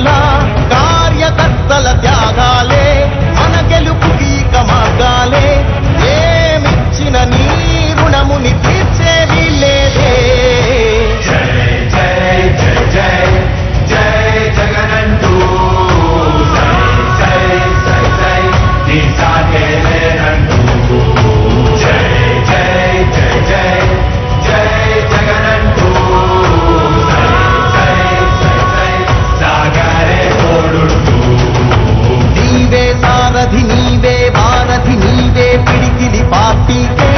యుద్ధంలా కార్యకర్తల త్యాగాలే మన గెలుపుకి మార్గాలే. ఏమిచ్చిన నీ రుణముని తీర్చేది లేదే. జై జై జై జై జై జగనంటూ సై సై సై నీ సాగే లేనంటూ. జై జై జై జై జై జగనంటూ సై సై సై సాగరే తోడుంటూ. నీవే సారథి నీవే వారధి నీవే పిడికిలి పార్టీకే.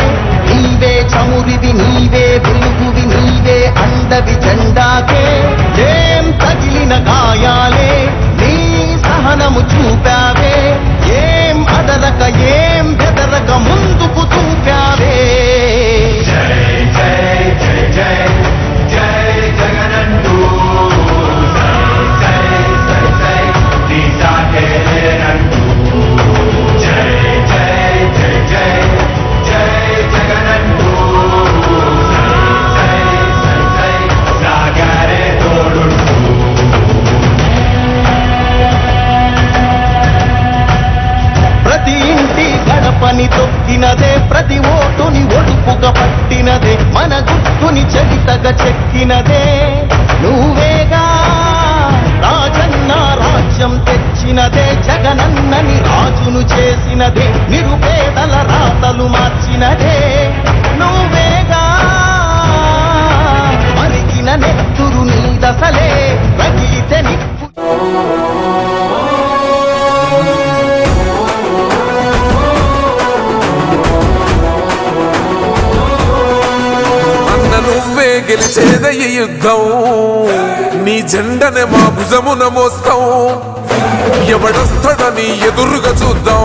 నీవే చమురివి నీవే వెలుగువి నీవే అండవి జెండాకే. ఏం తగిలిన గాయాలే నీ సహనము చూపావే. ఏం అదరక ఏం బెదరక ముందుకు చూపావే. జై జై జై జై జై జగనంటూ సై సై సై నీ సాగే లేనంటూ. జై జై జై జై జై జగనంటూ సై సై సై సాగరే తోడుంటూ. ప్రతి ఇంటి గడపని తొక్కినదే ప్రతి ఓటుని ఒడుపుగా పట్టినదే మన గుట్టుని చరితగా చెక్కినదే. నువ్వేగా రాజన్న రాజ్యం తెచ్చినదే జగనన్నని రాజును చేసినదే నిరుపేదల రాతలు మార్చినదే. నువ్వేగా మరిగిన నెత్తురు నీ దశలే రగిలితే నిప్పు. నువ్వే గెలిచేదయ్య యుద్ధం నీ జెండనే మా భుజమున మోస్తాం. ఎవడొస్తాడని ఎదురుగా చూద్దాం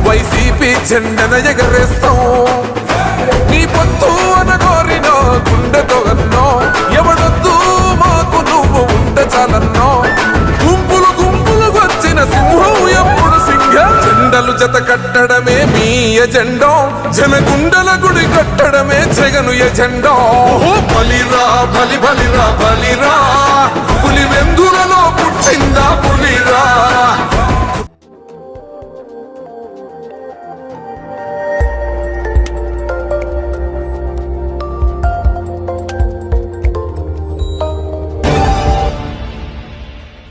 వైసీపీ జెండన ఎగరేస్తాం. నీ పొత్తు అనగోరినో గుండెతో అన్నో ఎవడొద్దు మాకు నువ్వు ఉండ చాలన్నో. గుంపులు గుంపులు వచ్చిన సింహం ఎప్పుడు సింహం. జెండలు జత కట్టడమే మీ ఎజెండో జనగుండల గుడి కట్టడమే జగను ఎజెండో. బలిరా బలి బలిరా బలిరా పులి వెందులలో